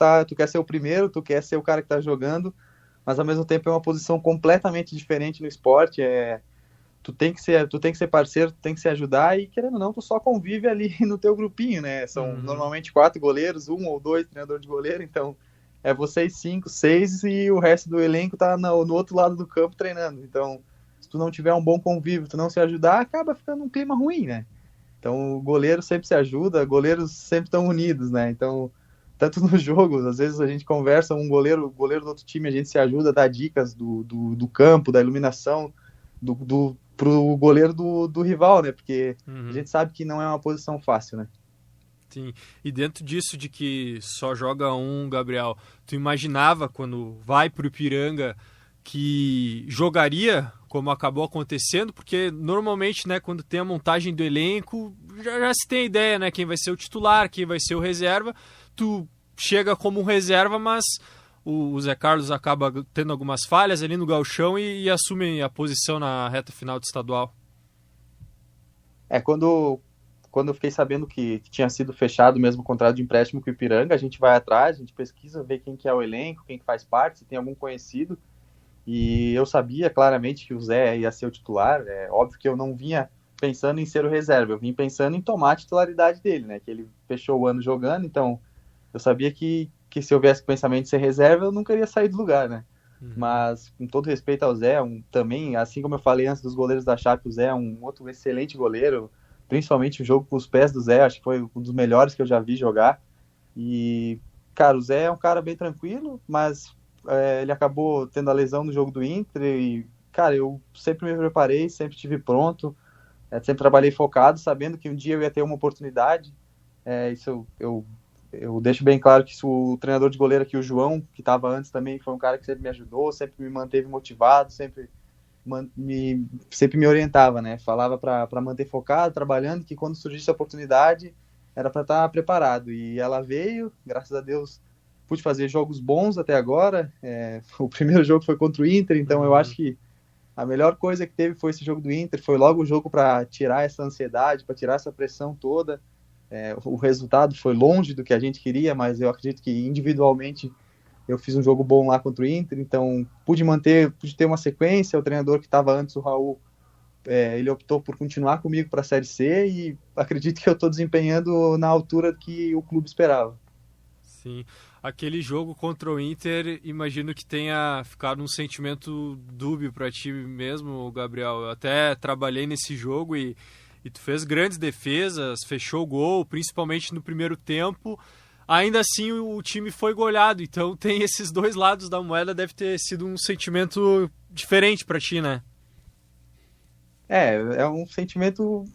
ser o primeiro, tu quer ser o cara que tá jogando, mas ao mesmo tempo é uma posição completamente diferente no esporte. Tu tem que ser parceiro, tu tem que se ajudar, e querendo ou não, tu só convive ali no teu grupinho, né? São normalmente 4 goleiros, 1 ou 2 treinador de goleiro, então é vocês 5, 6 e o resto do elenco tá no outro lado do campo treinando. Então, se tu não tiver um bom convívio, tu não se ajudar, acaba ficando um clima ruim, né? Então, o goleiro sempre se ajuda, goleiros sempre estão unidos, né? Então, tanto no jogo, às vezes a gente conversa, o goleiro do outro time, a gente se ajuda, dá dicas do campo, da iluminação, pro goleiro do rival, né? Porque a gente sabe que não é uma posição fácil, né? Sim, e dentro disso de que só joga um, Gabriel, tu imaginava quando vai pro Ipiranga que jogaria como acabou acontecendo? Porque normalmente, né, quando tem a montagem do elenco, já se tem a ideia, né, quem vai ser o titular, quem vai ser o reserva. Tu chega como um reserva, mas o Zé Carlos acaba tendo algumas falhas ali no gauchão e assume a posição na reta final do estadual. Quando eu fiquei sabendo que tinha sido fechado mesmo o contrato de empréstimo com o Ipiranga, a gente vai atrás, a gente pesquisa, vê quem que é o elenco, quem que faz parte, se tem algum conhecido. E eu sabia claramente que o Zé ia ser o titular. É óbvio que eu não vinha pensando em ser o reserva, eu vim pensando em tomar a titularidade dele, né? Que ele fechou o ano jogando, então eu sabia que se eu viesse com o pensamento de ser reserva, eu nunca iria sair do lugar, né? Mas, com todo respeito ao Zé, também, assim como eu falei antes dos goleiros da Chape, o Zé é um outro excelente goleiro, principalmente o jogo com os pés do Zé, acho que foi um dos melhores que eu já vi jogar. E, cara, o Zé é um cara bem tranquilo, mas ele acabou tendo a lesão no jogo do Inter e, cara, eu sempre me preparei, sempre estive pronto, sempre trabalhei focado, sabendo que um dia eu ia ter uma oportunidade. Isso eu deixo bem claro que o treinador de goleiro aqui, o João, que estava antes também, foi um cara que sempre me ajudou, sempre me manteve motivado, sempre me orientava, né? Falava para manter focado, trabalhando, que quando surgisse a oportunidade era para estar preparado. E ela veio, graças a Deus, pude fazer jogos bons até agora. O primeiro jogo foi contra o Inter, então eu acho que a melhor coisa que teve foi esse jogo do Inter, foi logo o jogo para tirar essa ansiedade, para tirar essa pressão toda. O resultado foi longe do que a gente queria, mas eu acredito que individualmente eu fiz um jogo bom lá contra o Inter, então pude ter uma sequência. O treinador que estava antes, o Raul, ele optou por continuar comigo para a Série C e acredito que eu estou desempenhando na altura que o clube esperava. Sim, aquele jogo contra o Inter, imagino que tenha ficado um sentimento dúbio para ti mesmo, Gabriel. Eu até trabalhei nesse jogo e tu fez grandes defesas, fechou o gol, principalmente no primeiro tempo. Ainda assim, o time foi goleado, então tem esses dois lados da moeda, deve ter sido um sentimento diferente para ti, né? É um sentimento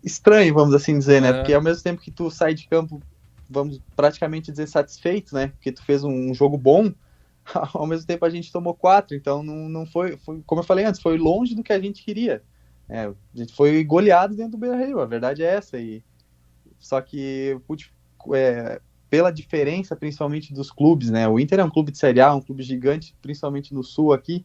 estranho, vamos assim dizer, né? Porque ao mesmo tempo que tu sai de campo, vamos praticamente dizer, satisfeito, né? Porque tu fez um jogo bom, ao mesmo tempo a gente tomou 4, então não foi, como eu falei antes, foi longe do que a gente queria. A gente foi goleado dentro do Beira-Rio, a verdade é essa. Só que pela diferença, principalmente dos clubes, né? O Inter é um clube de Série A, um clube gigante, principalmente no Sul aqui,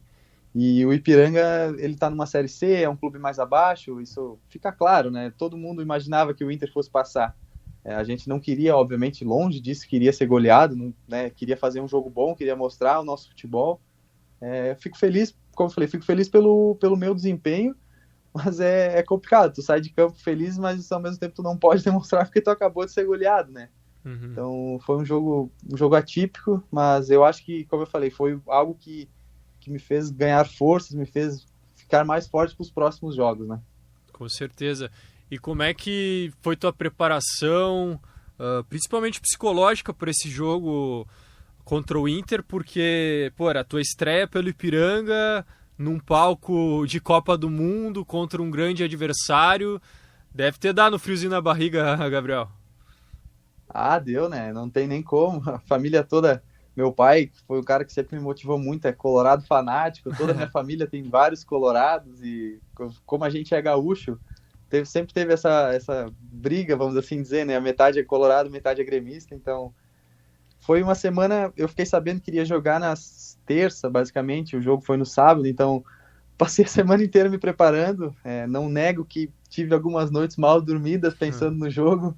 e o Ipiranga, ele tá numa Série C, é um clube mais abaixo, isso fica claro, né? Todo mundo imaginava que o Inter fosse passar. A gente não queria, obviamente, longe disso, queria ser goleado, né? Queria fazer um jogo bom, queria mostrar o nosso futebol. Fico feliz, como eu falei, fico feliz pelo meu desempenho, mas é complicado. Tu sai de campo feliz, mas ao mesmo tempo tu não pode demonstrar porque tu acabou de ser goleado, né? Uhum. Então foi um jogo atípico, mas eu acho que, como eu falei, foi algo que me fez ganhar forças, me fez ficar mais forte para os próximos jogos, né? Com certeza. E como é que foi tua preparação, principalmente psicológica, para esse jogo contra o Inter? Porque, pô, a tua estreia pelo Ipiranga, num palco de Copa do Mundo, contra um grande adversário, deve ter dado um friozinho na barriga, Gabriel. Ah, deu, né? Não tem nem como. A família toda, meu pai foi o cara que sempre me motivou muito, é colorado fanático, toda a minha família tem vários colorados e como a gente é gaúcho, sempre teve essa briga, vamos assim dizer, né? A metade é colorado, metade é gremista, então foi uma semana, eu fiquei sabendo que iria jogar na terça, basicamente, o jogo foi no sábado, então passei a semana inteira me preparando, não nego que tive algumas noites mal dormidas pensando no jogo,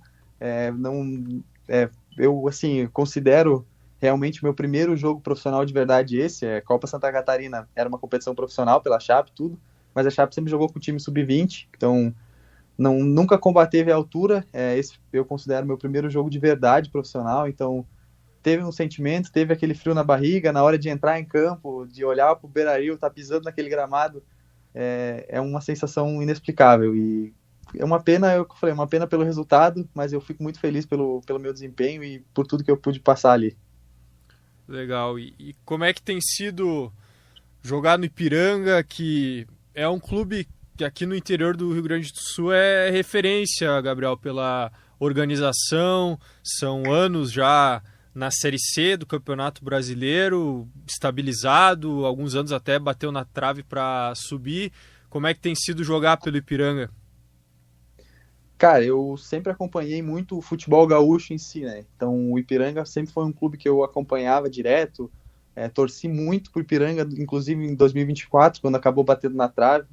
eu assim considero realmente o meu primeiro jogo profissional de verdade Copa Santa Catarina era uma competição profissional pela Chape, tudo, mas a Chape sempre jogou com o time sub-20, então nunca combateve a altura, esse eu considero meu primeiro jogo de verdade profissional, então teve um sentimento, teve aquele frio na barriga na hora de entrar em campo, de olhar pro Beira-Rio, tá pisando naquele gramado, é uma sensação inexplicável e é uma pena, eu falei, uma pena pelo resultado, mas eu fico muito feliz pelo meu desempenho e por tudo que eu pude passar ali. Legal. E como é que tem sido jogar no Ipiranga, que é um clube que aqui no interior do Rio Grande do Sul é referência, Gabriel, pela organização, são anos já na Série C do Campeonato Brasileiro, estabilizado, alguns anos até bateu na trave para subir. Como é que tem sido jogar pelo Ipiranga? Cara, eu sempre acompanhei muito o futebol gaúcho em si, né? Então o Ipiranga sempre foi um clube que eu acompanhava direto, torci muito pro Ipiranga, inclusive em 2024, quando acabou batendo na trave.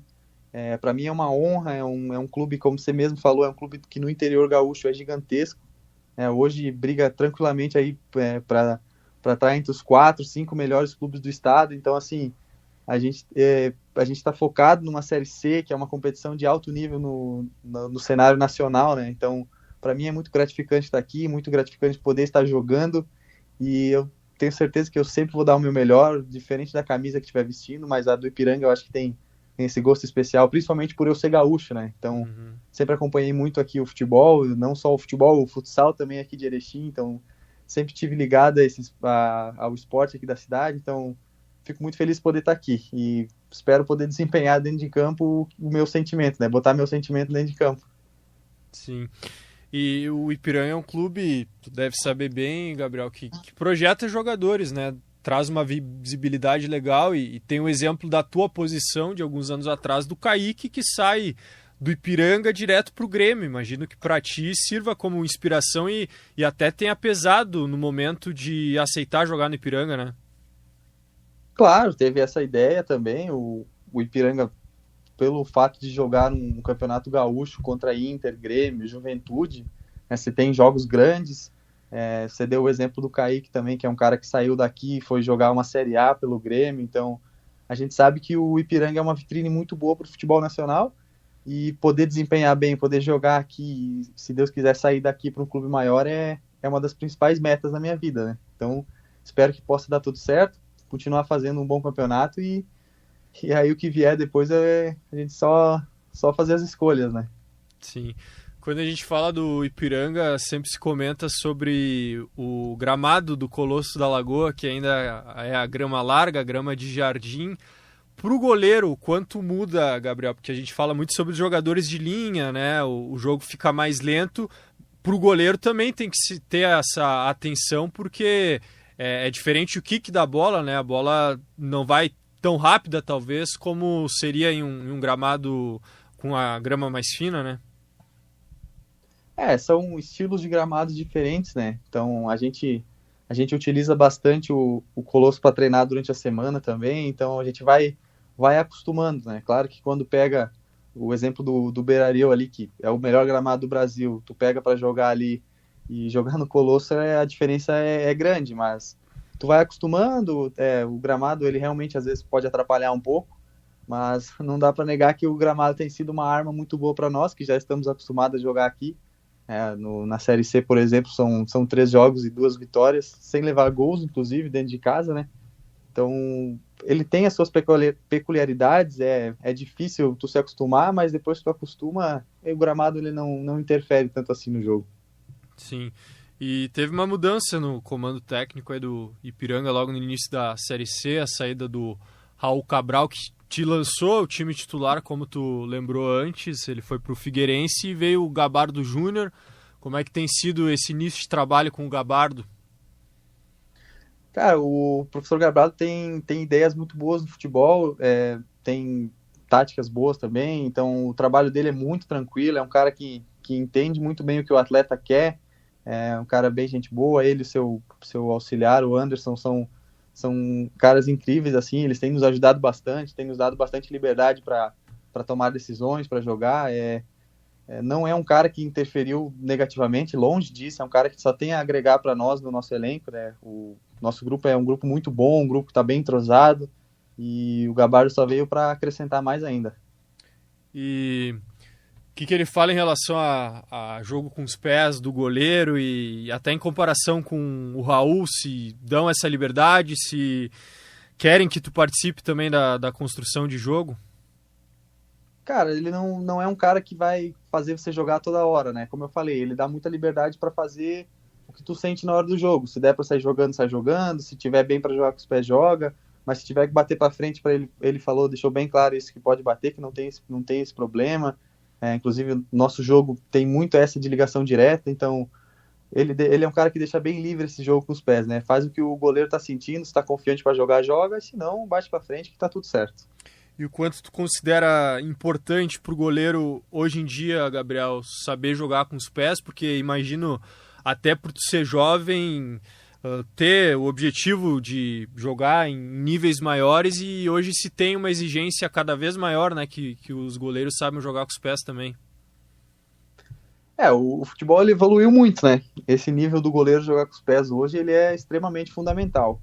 Para mim é uma honra, é um clube, como você mesmo falou, é um clube que no interior gaúcho é gigantesco. Hoje briga tranquilamente aí para estar entre os 4, 5 melhores clubes do estado. Então, assim, a gente está focado numa Série C, que é uma competição de alto nível no cenário nacional, né? Então, para mim é muito gratificante estar aqui, muito gratificante poder estar jogando e eu tenho certeza que eu sempre vou dar o meu melhor, diferente da camisa que estiver vestindo, mas a do Ipiranga eu acho que tem esse gosto especial, principalmente por eu ser gaúcho, né? Então, sempre acompanhei muito aqui o futebol, não só o futebol, o futsal também aqui de Erechim, então sempre tive ligado ao esporte aqui da cidade, então fico muito feliz de poder estar aqui e espero poder desempenhar dentro de campo o meu sentimento, né? Botar meu sentimento dentro de campo. Sim. E o Ipiranga é um clube, tu deve saber bem, Gabriel, que projeta jogadores, né? Traz uma visibilidade legal e tem o exemplo da tua posição de alguns anos atrás do Kaique, que sai do Ipiranga direto para o Grêmio. Imagino que para ti sirva como inspiração e até tenha pesado no momento de aceitar jogar no Ipiranga, né? Claro, teve essa ideia também, o Ipiranga, pelo fato de jogar um campeonato gaúcho contra Inter, Grêmio, Juventude, né, você tem jogos grandes, você deu o exemplo do Kaique também, que é um cara que saiu daqui e foi jogar uma Série A pelo Grêmio, então a gente sabe que o Ipiranga é uma vitrine muito boa para o futebol nacional e poder desempenhar bem, poder jogar aqui, se Deus quiser sair daqui para um clube maior é uma das principais metas da minha vida, né? Então espero que possa dar tudo certo, continuar fazendo um bom campeonato e aí o que vier depois a gente só fazer as escolhas, né? Sim. Quando a gente fala do Ipiranga, sempre se comenta sobre o gramado do Colosso da Lagoa, que ainda é a grama larga, a grama de jardim. Para o goleiro, quanto muda, Gabriel? Porque a gente fala muito sobre os jogadores de linha, né? O jogo fica mais lento. Para o goleiro também tem que se ter essa atenção, porque é diferente o kick da bola, né? A bola não vai tão rápida, talvez, como seria em um gramado com a grama mais fina, né? São estilos de gramados diferentes, né? Então a gente utiliza bastante o Colosso para treinar durante a semana também, então a gente vai acostumando, né? Claro que quando pega o exemplo do Beira-Rio ali, que é o melhor gramado do Brasil, tu pega para jogar ali e jogar no Colosso, a diferença é grande, mas tu vai acostumando, o gramado ele realmente às vezes pode atrapalhar um pouco, mas não dá para negar que o gramado tem sido uma arma muito boa para nós, que já estamos acostumados a jogar aqui. Na Série C, por exemplo, são 3 jogos e 2 vitórias, sem levar gols, inclusive, dentro de casa, né? Então, ele tem as suas peculiaridades, é difícil tu se acostumar, mas depois que tu acostuma, o gramado ele não interfere tanto assim no jogo. Sim, e teve uma mudança no comando técnico aí do Ipiranga logo no início da Série C, a saída do Raul Cabral, que te lançou o time titular, como tu lembrou antes. Ele foi pro Figueirense e veio o Gabardo Júnior. Como é que tem sido esse início de trabalho com o Gabardo? Cara, o professor Gabardo tem ideias muito boas no futebol, tem táticas boas também, então o trabalho dele é muito tranquilo, é um cara que entende muito bem o que o atleta quer, é um cara bem gente boa. Ele e seu auxiliar, o Anderson, são caras incríveis, assim, eles têm nos ajudado bastante, têm nos dado bastante liberdade para tomar decisões, para jogar. Não é um cara que interferiu negativamente, longe disso, é um cara que só tem a agregar para nós no nosso elenco, né? O nosso grupo é um grupo muito bom, um grupo que está bem entrosado, e o Gabardo só veio para acrescentar mais ainda. E o que ele fala em relação a jogo com os pés do goleiro, e até em comparação com o Raul, se dão essa liberdade, se querem que tu participe também da construção de jogo? Cara, ele não é um cara que vai fazer você jogar toda hora, né? Como eu falei, ele dá muita liberdade para fazer o que tu sente na hora do jogo. Se der para sair jogando, sai jogando. Se tiver bem para jogar com os pés, joga. Mas se tiver que bater para frente, para ele falou, deixou bem claro isso, que pode bater, que não tem esse problema. Inclusive, o nosso jogo tem muito essa de ligação direta, então ele é um cara que deixa bem livre esse jogo com os pés, né? Faz o que o goleiro tá sentindo, se tá confiante para jogar, joga, se não, bate para frente que tá tudo certo. E o quanto tu considera importante pro goleiro hoje em dia, Gabriel, saber jogar com os pés? Porque imagino, até por tu ser jovem, ter o objetivo de jogar em níveis maiores, e hoje se tem uma exigência cada vez maior, né, que os goleiros sabem jogar com os pés também. O futebol ele evoluiu muito, né? Esse nível do goleiro jogar com os pés hoje, ele é extremamente fundamental.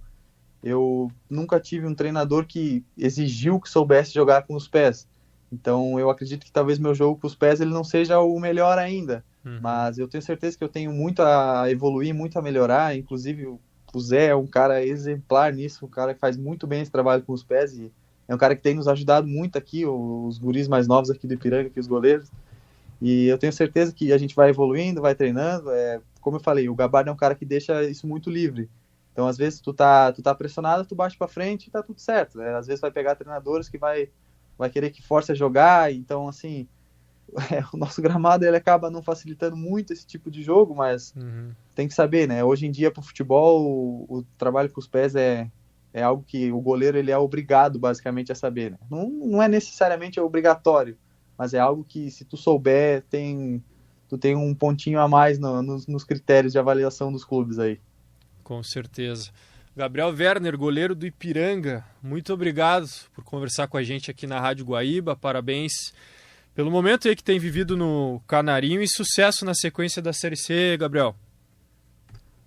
Eu nunca tive um treinador que exigiu que soubesse jogar com os pés. Então eu acredito que talvez meu jogo com os pés ele não seja o melhor ainda. Mas eu tenho certeza que eu tenho muito a evoluir, muito a melhorar. Inclusive o Zé é um cara exemplar nisso, um cara que faz muito bem esse trabalho com os pés, e é um cara que tem nos ajudado muito aqui, os guris mais novos aqui do Ipiranga, aqui os goleiros. E eu tenho certeza que a gente vai evoluindo, vai treinando. Como eu falei, o Gabardo é um cara que deixa isso muito livre. Então, às vezes, tu tá pressionado, tu bate pra frente e tá tudo certo, né? Às vezes vai pegar treinadores que vai querer que force a jogar. Então, assim, o nosso gramado ele acaba não facilitando muito esse tipo de jogo, mas tem que saber, né? Hoje em dia, pro futebol, o trabalho com os pés é algo que o goleiro ele é obrigado, basicamente, a saber, né? Não é necessariamente obrigatório, mas é algo que, se tu souber, tu tem um pontinho a mais nos critérios de avaliação dos clubes aí. Com certeza. Gabriel Werner, goleiro do Ipiranga, muito obrigado por conversar com a gente aqui na Rádio Guaíba. Parabéns pelo momento aí que tem vivido no Canarinho, e sucesso na sequência da Série C, Gabriel.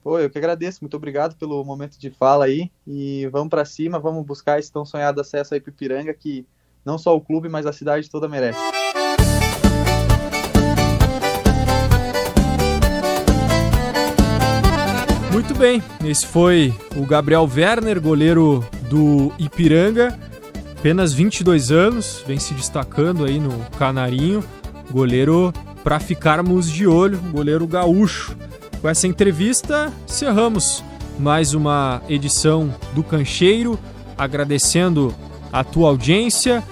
Eu que agradeço, muito obrigado pelo momento de fala aí, e vamos para cima, vamos buscar esse tão sonhado acesso aí para o Ipiranga, que não só o clube, mas a cidade toda merece. Muito bem, esse foi o Gabriel Werner, goleiro do Ipiranga, apenas 22 anos, vem se destacando aí no Canarinho, goleiro para ficarmos de olho, goleiro gaúcho. Com essa entrevista, encerramos mais uma edição do Cancheiro, agradecendo a tua audiência.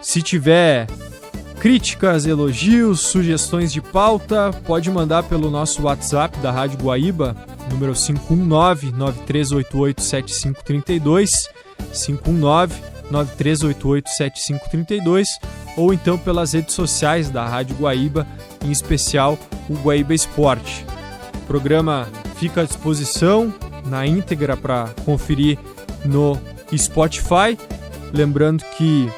Se tiver críticas, elogios, sugestões de pauta, pode mandar pelo nosso WhatsApp da Rádio Guaíba, número 519-9388-7532, 519-9388-7532, ou então pelas redes sociais da Rádio Guaíba, em especial o Guaíba Esporte. O programa fica à disposição na íntegra para conferir no Spotify. Lembrando que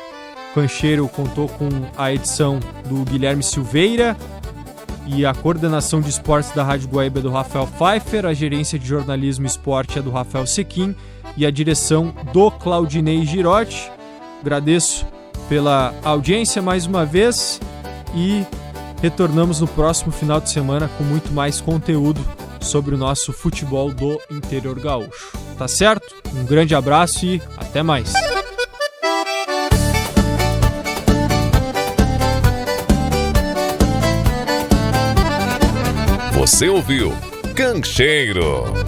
o Cancheiro contou com a edição do Guilherme Silveira e a coordenação de esportes da Rádio Guaíba é do Rafael Pfeiffer, a gerência de jornalismo e esporte é do Rafael Sequim e a direção do Claudinei Girotti. Agradeço pela audiência mais uma vez e retornamos no próximo final de semana com muito mais conteúdo sobre o nosso futebol do interior gaúcho. Tá certo? Um grande abraço e até mais. Você ouviu Cancheiro.